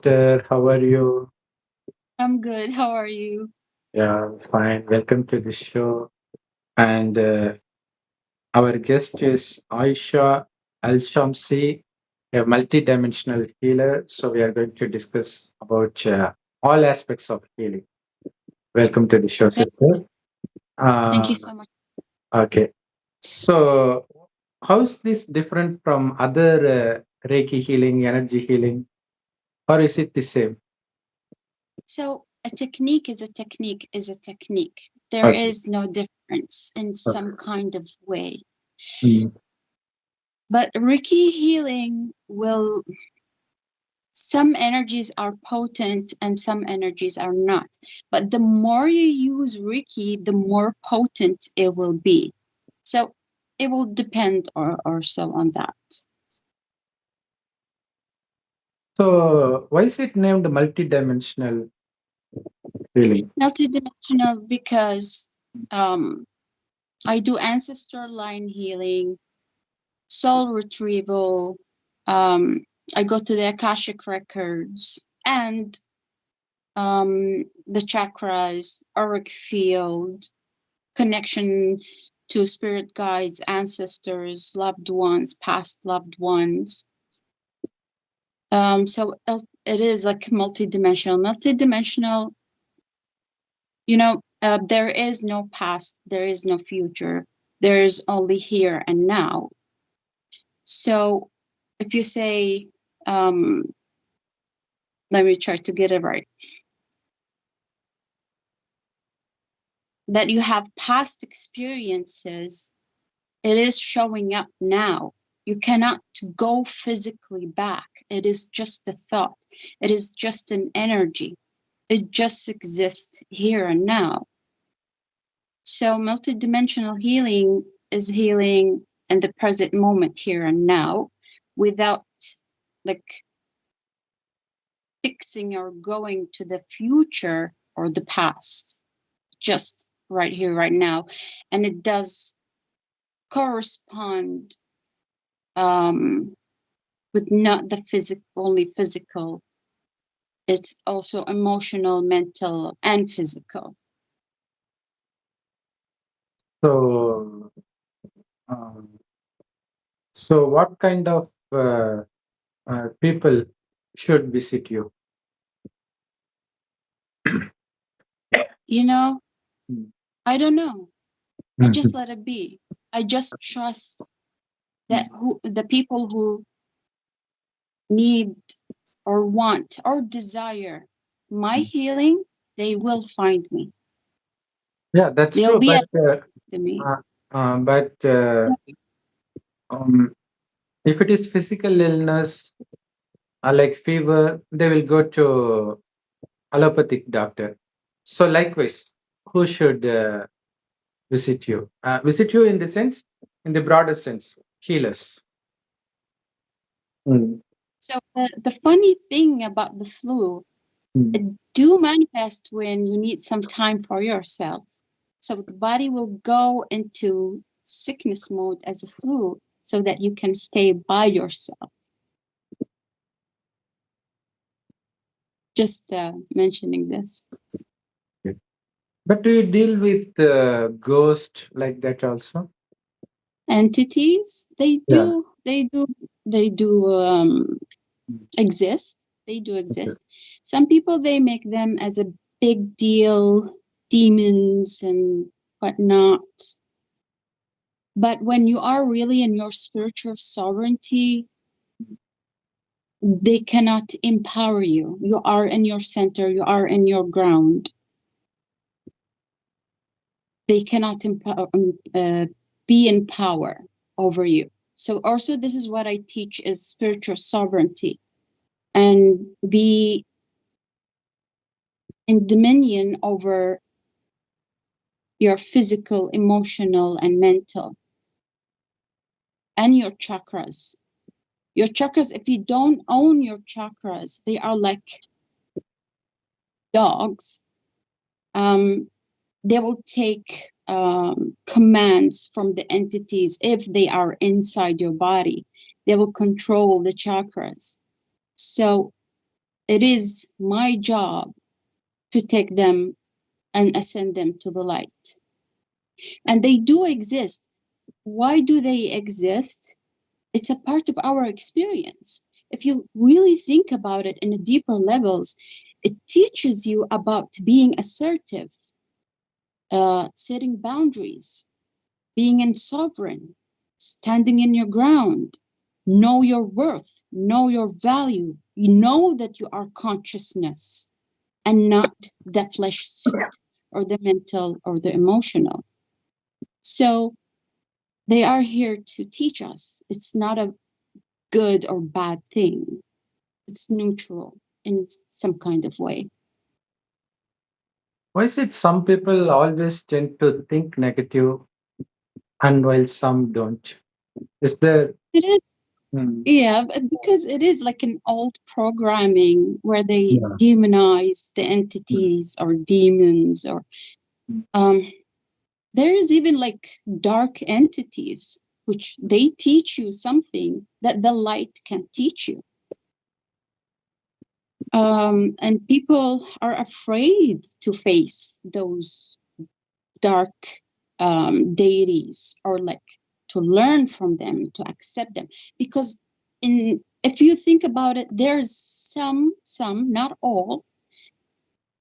Sister, how are you? I'm good. How are you? Yeah, fine. Welcome to the show. And our guest is Aisha Alshamsi, a multidimensional healer. So we are going to discuss about all aspects of healing. Welcome to the show, Thank, sister. thank Uh, you so much. okay. So how is this different from other Reiki healing, energy healing, or is it the same? So, a technique is a technique is a technique. There Okay. is no difference in Okay. some kind of way. Mm. But Reiki healing will, some energies are potent and some energies are not. But the more you use Reiki, the more potent it will be. So, it will depend or so on that. So why is it named multidimensional healing? Multidimensional because um, I do ancestor line healing, soul retrieval. Um, I go to the Akashic records and the chakras, auric field, connection to spirit guides, ancestors, loved ones, past loved ones. It is like multidimensional. Multidimensional, there is no past, there is no future, there is only here and now. So if you say, um, let me try to get it right, that you have past experiences, it is showing up now. You cannot go physically back. It is just a thought, it is just an energy. It just exists here and now. So, multidimensional healing is healing in the present moment, here and now, without like fixing or going to the future or the past, just right here, right now. And it does correspond with not the only physical, it's also emotional, mental, and physical. So, um, so what kind of people should visit you? You know, Mm. I don't know. I just Mhm. let it be. I just trust that Mm. who the people who need or want or desire my healing, they will find me. Yeah, that's They'll true. be But attracted to me. uh, but um, if it is physical illness, like fever, they will go to allopathic doctor. So likewise, who should visit you? Visit you in the sense, in the broader sense, healers. Mm. So the funny thing about the flu, Mm. it do manifest when you need some time for yourself. So the body will go into sickness mode as a flu so that you can stay by yourself. Just mentioning this. Okay. But do you deal with ghost like that also? Entities, Yeah. they do Mm. exist. They do Okay. exist. Some people, they make them as a big deal, demons and whatnot. But when you are really in your spiritual sovereignty, they cannot empower you. You are in your center, you are in your ground. They cannot be in power over you. So also, this is what I teach is spiritual sovereignty and be in dominion over your physical, emotional, and mental, and your chakras. Your chakras, if you don't own your chakras, they are like dogs. Um, they will take commands from the entities if they are inside your body. They will control the chakras. So it is my job to take them and ascend them to the light. And they do exist. Why do they exist? It's a part of our experience. If you really think about it in a deeper levels, it teaches you about being assertive, setting boundaries, being in sovereign, standing in your ground, know your worth, know your value. You know that you are consciousness and not the flesh suit or the mental or the emotional. So they are here to teach us. It's not a good or bad thing. It's neutral in some kind of way. Why is it some people always tend to think negative and while some don't? Is there? It is, Hmm, yeah, because it is like an old programming where they yeah. demonize the Hmm, entities or demons or hmm. um there is even like dark entities which they teach you something that the light can teach you. And people are afraid to face those dark deities or like to learn from them, to accept them, because in if you think about it, there's some, not all,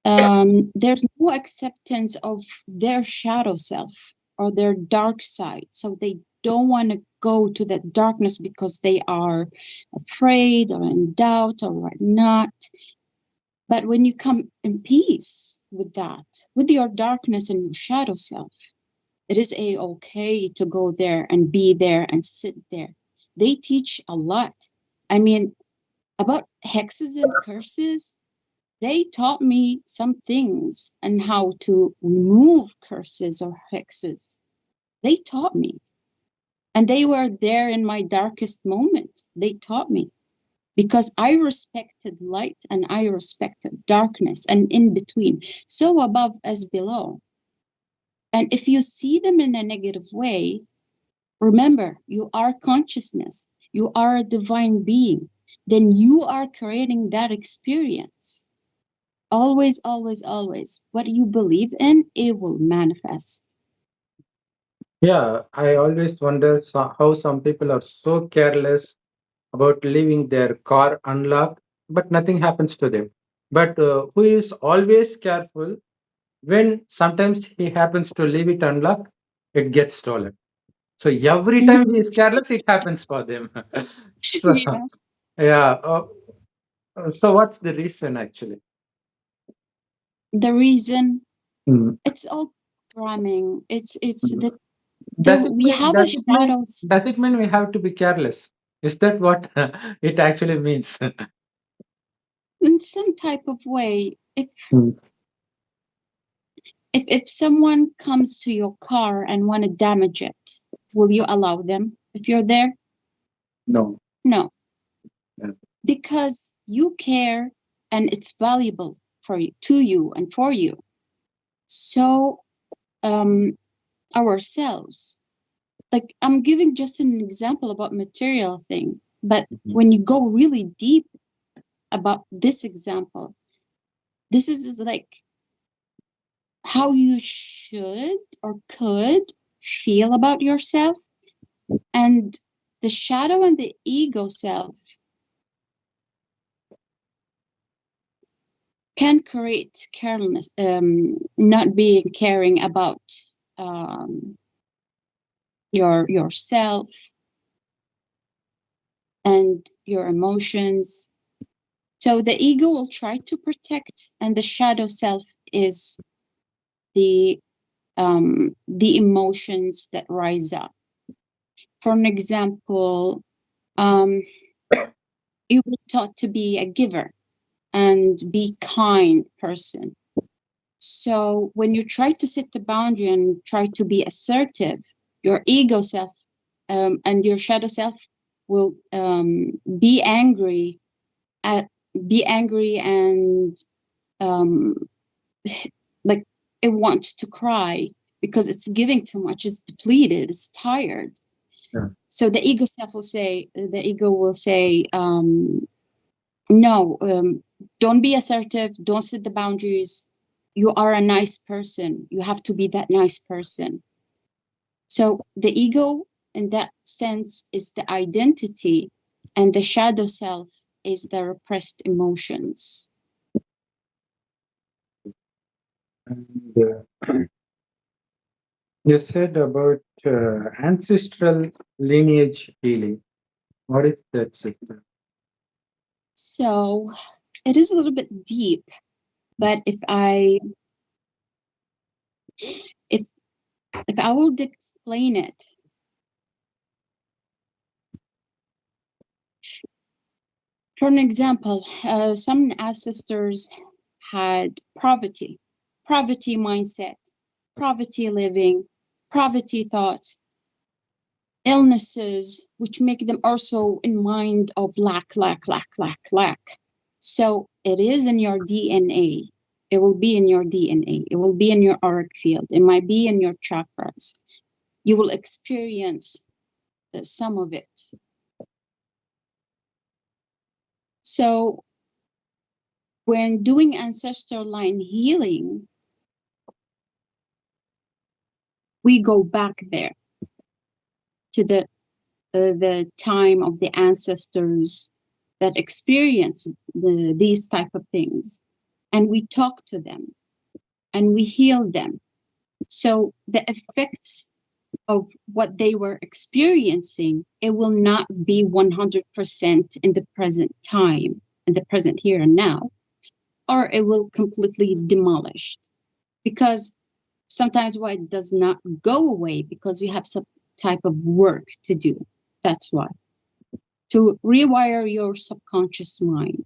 there's no acceptance of their shadow self or their dark side, so they don't want to go to that darkness because they are afraid or in doubt or whatnot. But when you come in peace with that, with your darkness and your shadow self, it is okay to go there and be there and sit there. They teach a lot. I mean, about hexes and curses, they taught me some things and how to remove curses or hexes. They taught me. And they were there in my darkest moment. They taught me because I respected light and I respected darkness and in between. So above as below. And if you see them in a negative way, remember, you are consciousness. You are a divine being. Then you are creating that experience. Always, always, always. What you believe in, it will manifest. Yeah, I always wonder how some people are so careless about leaving their car unlocked, but nothing happens to them. But who is always careful when sometimes he happens to leave it unlocked, it gets stolen. So every time he is careless, it happens for them. So Yeah. yeah. So what's the reason actually? The reason, Mm, it's all programming. It's mm. that Does it we mean? have a shadows Does it mean we have to be careless? Is that what it actually means? in some type of way. If Mm, if someone comes to your car and want to damage it, will you allow them if you're there? no. No, Yeah. because you care and it's valuable for you, to you, and for you. So um, ourselves, like I'm giving just an example about material thing, but Mhm. when you go really deep about this example, this is like how you should or could feel about yourself. And the shadow and the ego self can create carelessness, not being caring about um, yourself and your emotions. So the ego will try to protect, and the shadow self is the emotions that rise up. For an example, um, you were taught to be a giver and be kind person. So when you try to set the boundary and try to be assertive, your ego self and your shadow self will be angry at be angry and um, like it wants to cry because it's giving too much, it's depleted, it's tired. Yeah. So the ego self will say, no, Don't be assertive. Don't set the boundaries. You are a nice person. You have to be that nice person. So the ego, in that sense, is the identity, and the shadow self is the repressed emotions. And you said about ancestral lineage healing. What is that, sister? So it is a little bit deep, but if I would explain it, for an example, some ancestors had poverty mindset, poverty living, poverty thoughts, illnesses, which make them also in mind of lack. So it is in your DNA. It will be in your DNA. It will be in your auric field. It might be in your chakras. You will experience some of it. So when doing ancestral line healing, we go back there to the time of the ancestors that experienced these type of things, and we talk to them and we heal them. So the effects of what they were experiencing, it will not be 100% in the present time, in the present here and now, or it will completely demolished. Because sometimes why it does not go away, because you have some type of work to do. That's why. To rewire your subconscious mind.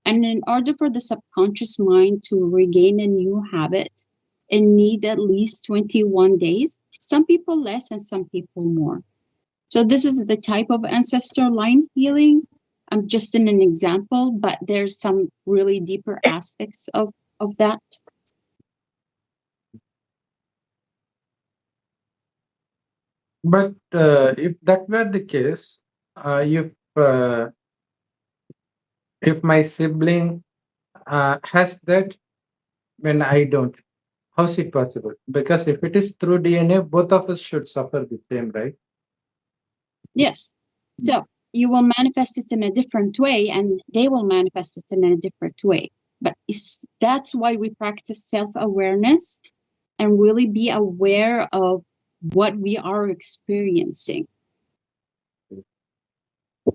And in order for the subconscious mind to regain a new habit, it needs at least 21 days. Some people less and some people more. So this is the type of ancestral line healing. I'm just in an example, but there's some really deeper aspects of that. But if that were the case, if my sibling has that when I don't, how's it possible? Because if it is through DNA, both of us should suffer the same, right? Yes. So you will manifest it in a different way, and they will manifest it in a different way. But that's why we practice self-awareness and really be aware of what we are experiencing.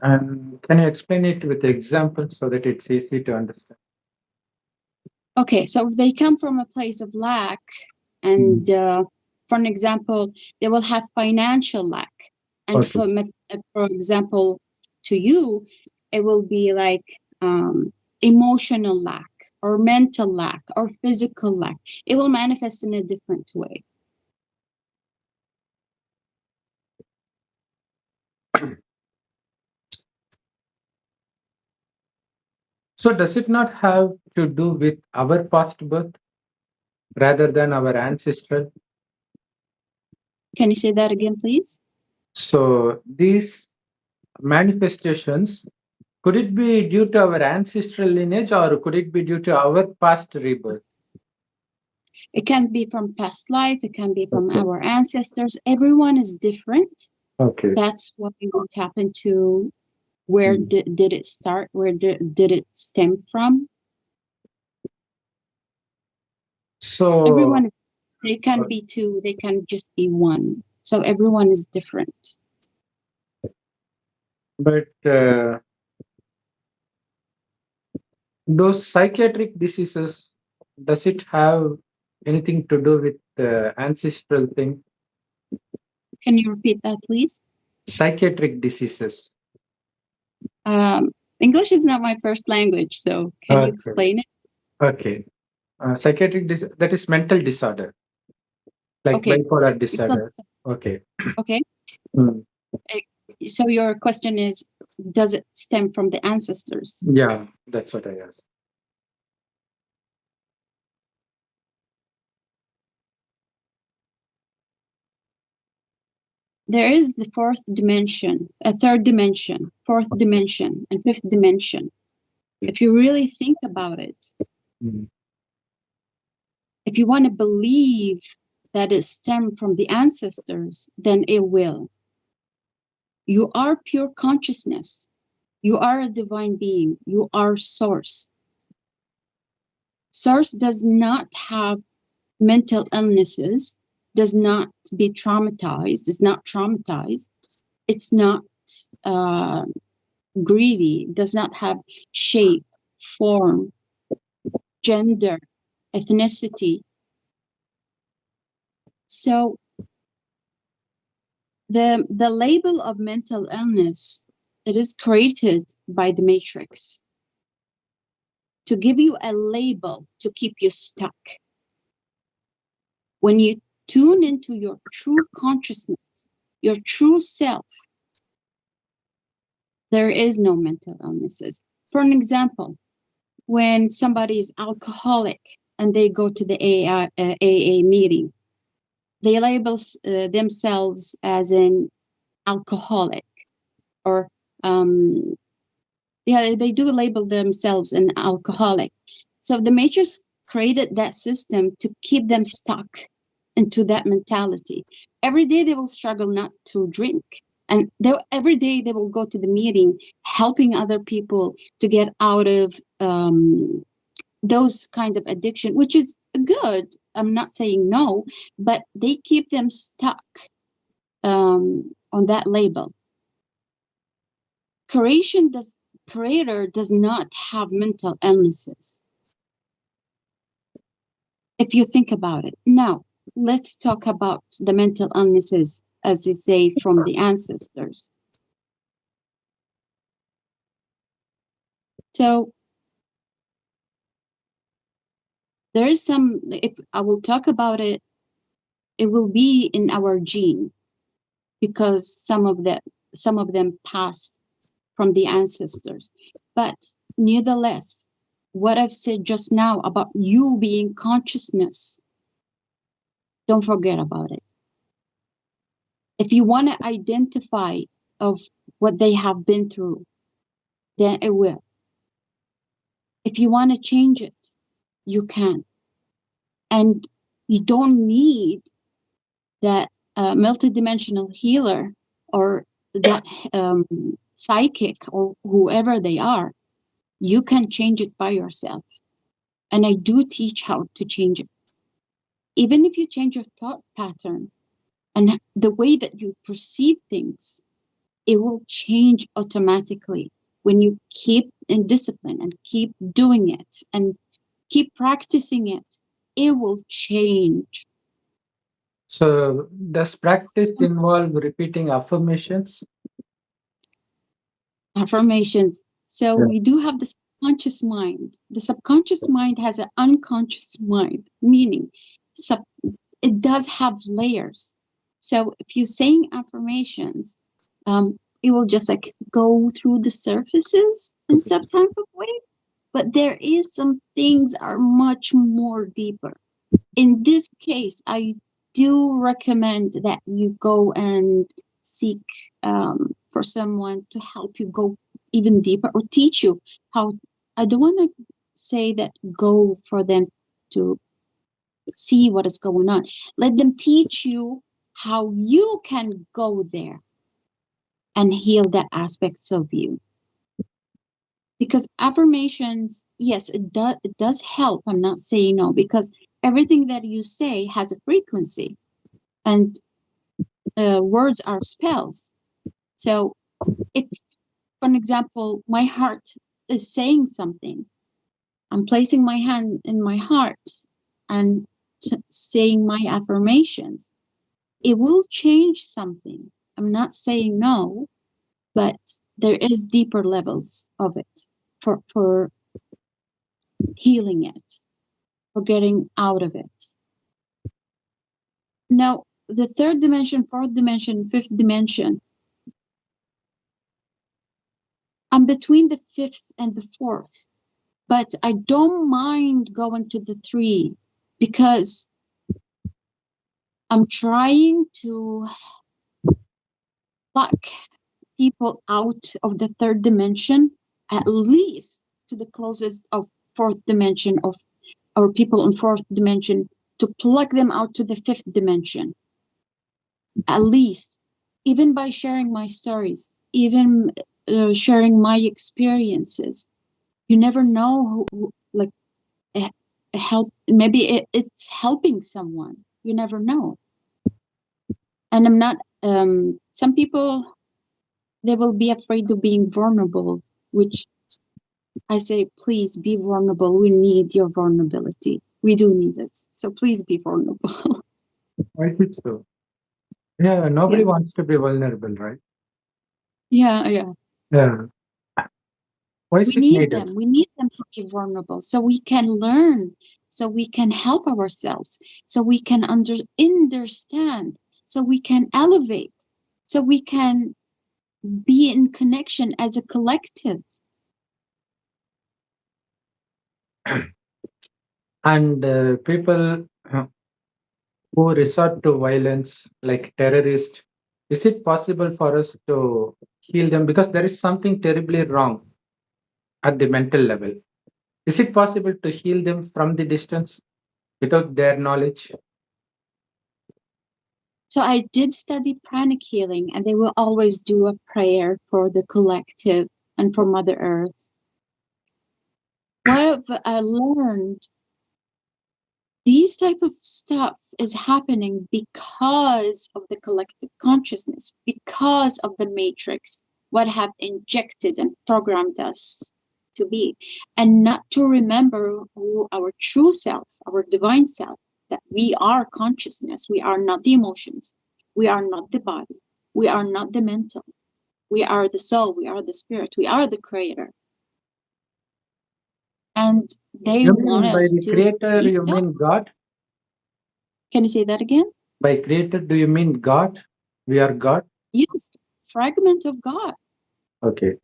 And can you explain it with examples so that it's easy to understand? Okay, so if they come from a place of lack, and for an example, they will have financial lack. And for example, to you, it will be like emotional lack or mental lack or physical lack. It will manifest in a different way. So does it not have to do with our past birth rather than our ancestral? Can you say that again, please? So these manifestations, could it be due to our ancestral lineage or could it be due to our past rebirth? It can be from past life. It can be from our ancestors. Everyone is different. Okay. That's why we tap into where did it start? Where did it stem from? So everyone, they can be two, they can just be one. So everyone is different. But those psychiatric diseases, does it have anything to do with the ancestral thing? Can you repeat that, please? Psychiatric diseases. English is not my first language, so can you explain it? Okay. Psychiatric that is mental disorder, like bipolar disorder. Okay. Okay. So your question is, does it stem from the ancestors? Yeah, that's what I asked. There is the fourth dimension, a third dimension, fourth dimension, and fifth dimension. If you really think about it, if you want to believe that it stemmed from the ancestors, then it will. You are pure consciousness. You are a divine being. You are source. Source does not have mental illnesses, does not be traumatized, is not traumatized. It's not greedy, does not have shape, form, gender, ethnicity. So the label of mental illness, it is created by the matrix to give you a label to keep you stuck. When you tune into your true consciousness, your true self, there is no mental illnesses. For an example, when somebody is alcoholic and they go to the AA meeting, they label themselves as an alcoholic, or they do label themselves an alcoholic. So the matrix created that system to keep them stuck into that mentality. Every day they will struggle not to drink, and every day they will go to the meeting helping other people to get out of those kind of addiction, which is good. I'm not saying no, but they keep them stuck on that label. Creator does not have mental illnesses. If you think about it. Now, let's talk about the mental illnesses, as you say, from the ancestors. So there is some, if I will talk about it, it will be in our gene, because some of them passed from the ancestors. But nevertheless, what I've said just now about you being consciousness, don't forget about it. If you want to identify of what they have been through, then it will. If you want to change it, you can. And you don't need that multidimensional healer or that psychic or whoever they are. You can change it by yourself. And I do teach how to change it. Even if you change your thought pattern and the way that you perceive things, it will change automatically when you keep in discipline and keep doing it and keep practicing it. It will change. So does practice involve repeating affirmations? Affirmations. So we do have the subconscious mind. The subconscious mind has an unconscious mind, meaning it does have layers. So if you're saying affirmations, it will just like go through the surfaces in some type of way. But there is some things are much more deeper. In this case, I do recommend that you go and seek for someone to help you go even deeper or teach you how. I don't want to say that go for them to see what is going on. Let them teach you how you can go there and heal that aspects of you. Because affirmations, yes, it does help. I'm not saying no, because everything that you say has a frequency, and words are spells. So if, for an example, my heart is saying something, I'm placing my hand in my heart and saying my affirmations, it will change something. I'm not saying no, but there is deeper levels of it for healing it, for getting out of it. Now, the third dimension, fourth dimension, fifth dimension, I'm between the fifth and the fourth, but I don't mind going to the three because I'm trying to pluck people out of the third dimension, at least to the closest of fourth dimension of our people in fourth dimension to plug them out to the fifth dimension. At least, even by sharing my stories, even sharing my experiences, you never know who like help. Maybe it's helping someone. You never know. And I'm not. Some people, they will be afraid of being vulnerable, which I say, please be vulnerable. We need your vulnerability. We do need it. So please be vulnerable. I think so. Yeah, nobody Yeah. wants to be vulnerable, right? Yeah. Yeah. Why is We it need needed? them. We need them to be vulnerable so we can learn, so we can help ourselves, so we can understand, so we can elevate, so we can be in connection as a collective. And people who resort to violence, like terrorists, is it possible for us to heal them? Because there is something terribly wrong at the mental level. Is it possible to heal them from the distance without their knowledge? So I did study pranic healing, and they will always do a prayer for the collective and for Mother Earth. What I learned, these type of stuff is happening because of the collective consciousness, because of the matrix, what have injected and programmed us to be, and not to remember who our true self, our divine self, that we are consciousness. We are not the emotions. We are not the body. We are not the mental. We are the soul. We are the spirit. We are the creator. And they You want mean by us the to creator, see you stuff. mean God? Can you say that again? By creator, do you mean God? We are God? Yes, fragment of God. Okay.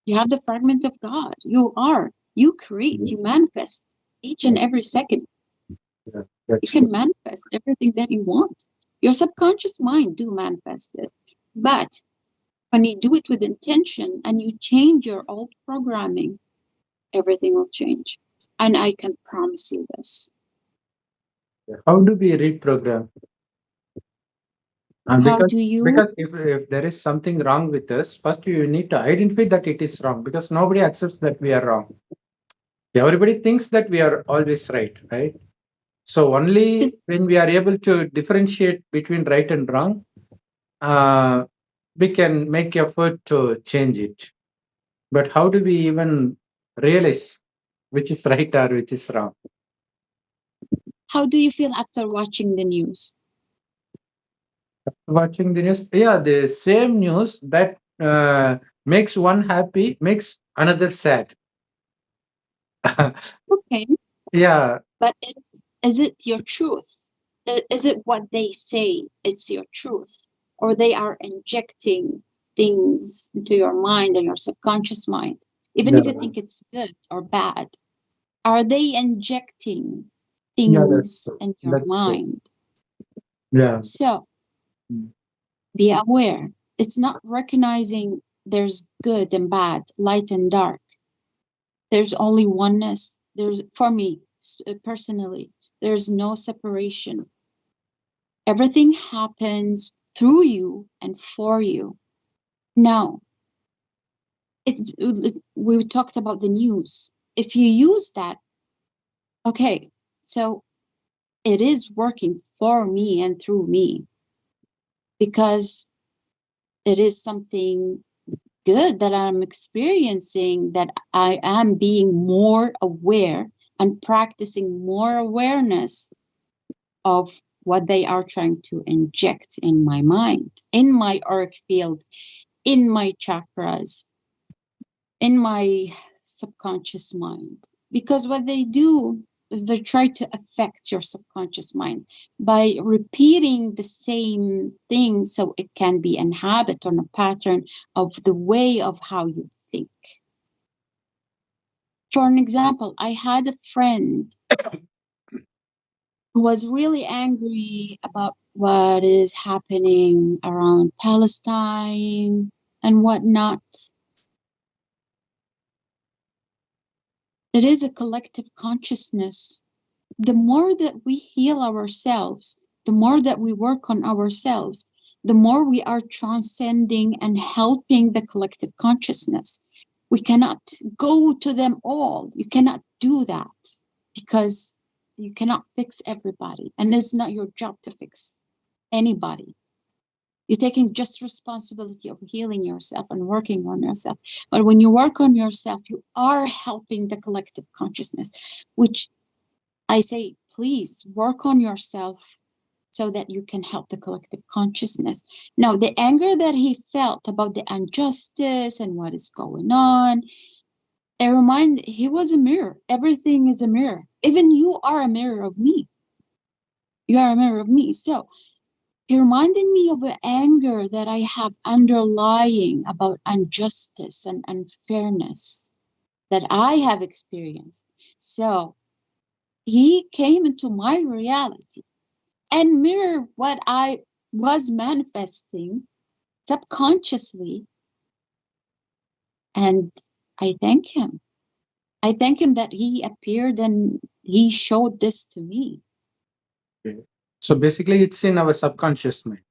You have the fragment of God. You create, you manifest each and every second. Yeah, You that's can manifest everything that you want. Your subconscious mind do manifest it. But when you do it with intention and you change your old programming, everything will change. And I can promise you this. how do we reprogram? How Because do you? because if there is something wrong with us, first you need to identify that it is wrong, because nobody accepts that we are wrong. Everybody thinks that we are always right, right? So only when we are able to differentiate between right and wrong, uh, we can make effort to change it. But how do we even realize which is right or which is wrong? How do you feel after watching the news? Watching the news, yeah, the same news that makes one happy makes another sad. Okay, Yeah, but is it your truth? Is it what they say it's your truth? Or they are injecting things into your mind and your subconscious mind, even yeah, if you think it's good or bad? Are they injecting yeah. That's things true. in your That's true. mind? Yeah. So Mm. be aware. It's not recognizing there's good and bad, light and dark. There's only oneness. There's, for me personally, there's no separation. Everything happens through you and for you. Now, if we talked about the news, if you use that, okay, so it is working for me and through me, because it is something good that I'm experiencing, that I am being more aware and practicing more awareness of what they are trying to inject in my mind, in my auric field, in my chakras, in my subconscious mind. Because what they do is they try to affect your subconscious mind by repeating the same thing, so it can be a habit or a pattern of the way of how you think. For an example, I had a friend who was really angry about what is happening around Palestine and whatnot. It is a collective consciousness. The more that we heal ourselves, the more that we work on ourselves, the more we are transcending and helping the collective consciousness. We cannot go to them all. You cannot do that because you cannot fix everybody. And it's not your job to fix anybody. You're taking just responsibility of healing yourself and working on yourself. But when you work on yourself, you are helping the collective consciousness, which I say, please work on yourself so that you can help the collective consciousness. Now, the anger that he felt about the injustice and what is going on, he was a mirror. Everything is a mirror. Even you are a mirror of me. You are a mirror of me. So he reminded me of the anger that I have underlying about injustice and unfairness that I have experienced. So he came into my reality and mirrored what I was manifesting subconsciously. And I thank him. I thank him that he appeared and he showed this to me. Okay. So basically, it's in our subconscious mind.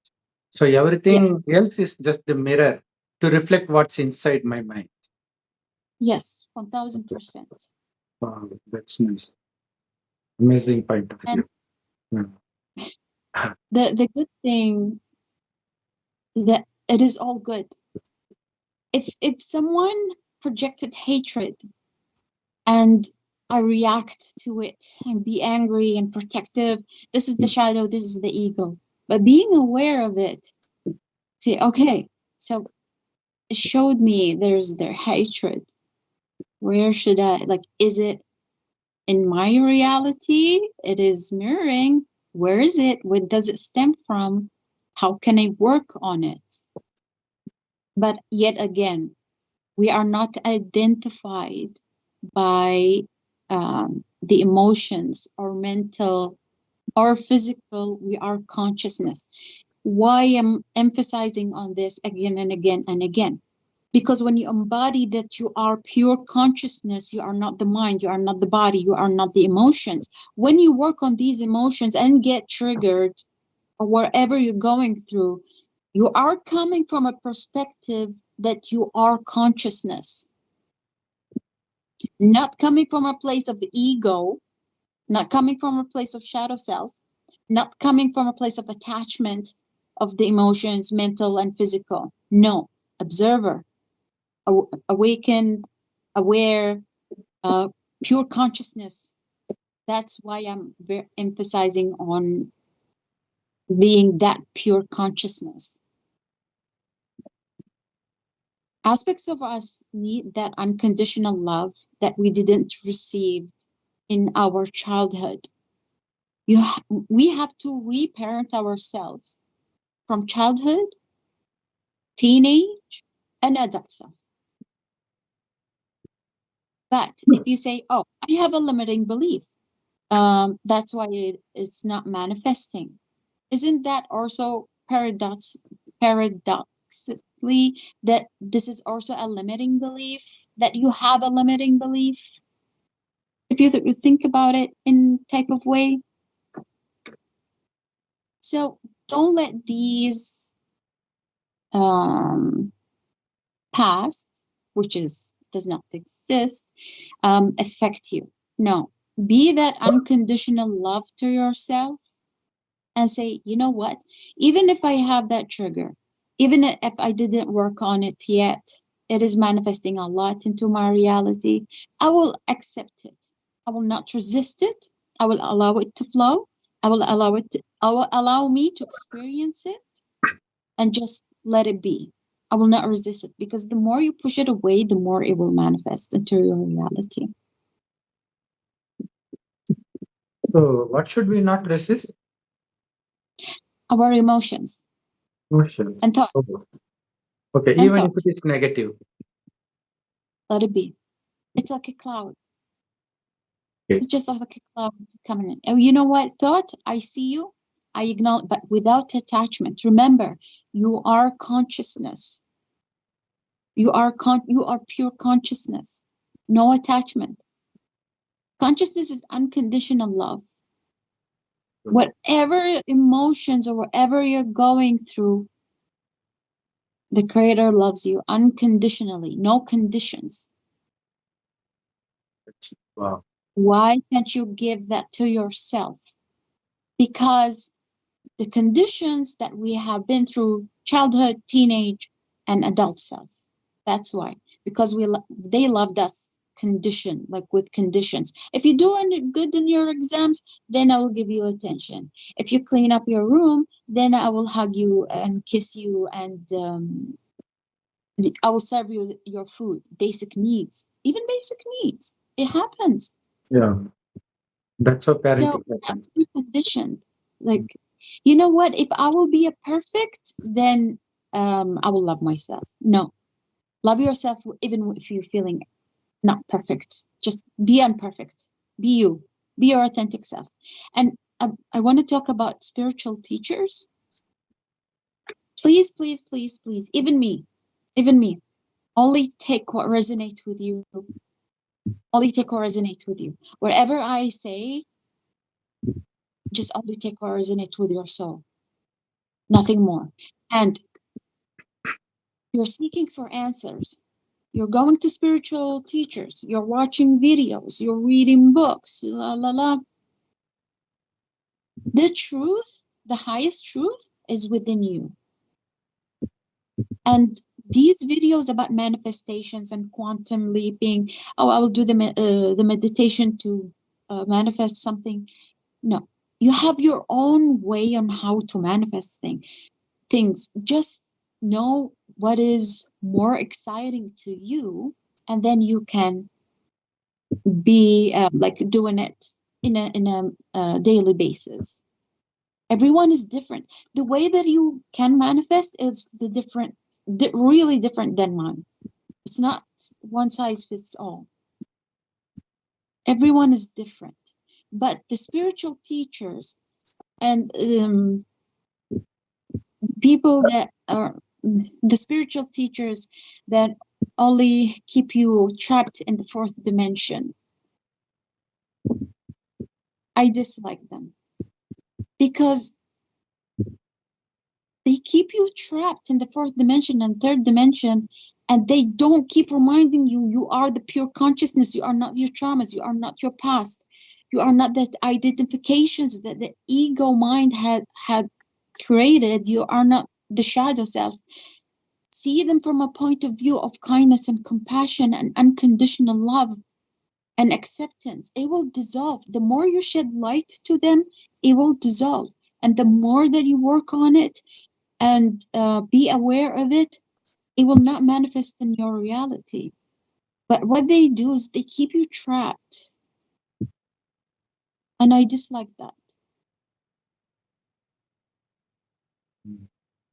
So everything else is just the mirror to reflect what's inside my mind. Yes, 1000%. Wow, that's nice. Amazing point of view. Yeah. The good thing that it is all good. If someone projected hatred and I react to it and be angry and protective, this is the shadow, this is the ego. But being aware of it, say, okay, so it showed me there's their hatred. Where should I, is it in my reality? It is mirroring. Where is it? Where does it stem from? How can I work on it? But yet again, we are not identified by the emotions or mental or physical. We are consciousness. Why am emphasizing on this again and again and again? Because when you embody that you are pure consciousness, you are not the mind, you are not the body, you are not the emotions. When you work on these emotions and get triggered or wherever you're going through, you are coming from a perspective that you are consciousness. Not coming from a place of ego, not coming from a place of shadow self, not coming from a place of attachment of the emotions, mental and physical. No, observer, awakened, aware, pure consciousness. That's why I'm emphasizing on being that pure consciousness. Aspects of us need that unconditional love that we didn't receive in our childhood. We have to reparent ourselves from childhood, teenage, and adult self. But if you say, oh, I have a limiting belief, that's why it's not manifesting. Isn't that also paradoxically that this is also a limiting belief, that you have a limiting belief? If you think about it in type of way. So don't let these past, which does not exist, affect you. No, be that unconditional love to yourself and say, you know what, even if I have that trigger, even if I didn't work on it yet, it is manifesting a lot into my reality. I will accept it. I will not resist it. I will allow it to flow. I will allow me to experience it and just let it be. I will not resist it, because the more you push it away, the more it will manifest into your reality. So what should we not resist? Our emotions. Emotions. And thoughts. Okay, and even thoughts. if it is negative. Let it be. It's like a cloud. Okay. It's just like a cloud coming in. And you know what? Thought, I see you, I acknowledge, but without attachment. Remember, you are consciousness. You are pure consciousness. No attachment. Consciousness is unconditional love. Whatever emotions or whatever you're going through, the Creator loves you unconditionally, no conditions. Wow. Why can't you give that to yourself? Because the conditions that we have been through, childhood, teenage, and adult self. That's why. Because they loved us conditioned, like with conditions. If you do good in your exams, then I will give you attention. If you clean up your room, then I will hug you and kiss you, and I will serve you your food, basic needs, even basic needs. It happens. Yeah. That's how So parenting I'm happens. conditioned. Like, you know what? If I will be a perfect, then I will love myself. No, love yourself even if you're feeling not perfect. Just be imperfect. Be you. Be your authentic self. And I want to talk about spiritual teachers. Please, please, please, please. Even me. Only take what resonates with you. Only take what resonates with you. Whatever I say, just only take what resonates with your soul. Nothing more. And you're seeking for answers. You're going to spiritual teachers. You're watching videos. You're reading books. La la la. The truth, the highest truth, is within you. And these videos about manifestations and quantum leaping, oh, I will do the meditation to manifest something. No, you have your own way on how to manifest things. Just know what is more exciting to you, and then you can be like doing it in a daily basis. Everyone is different. The way that you can manifest is really different than mine. It's not one size fits all. Everyone is different. But the spiritual teachers and people that are the spiritual teachers that only keep you trapped in the fourth dimension, I dislike them because they keep you trapped in the fourth dimension and third dimension, and they don't keep reminding you you are the pure consciousness. You are not your traumas. You are not your past. You are not that identifications that the ego mind had created. You are not the shadow self. See them from a point of view of kindness and compassion and unconditional love and acceptance. It will dissolve. The more you shed light to them, it will dissolve. And the more that you work on it and be aware of it, it will not manifest in your reality. But what they do is they keep you trapped. And I dislike that.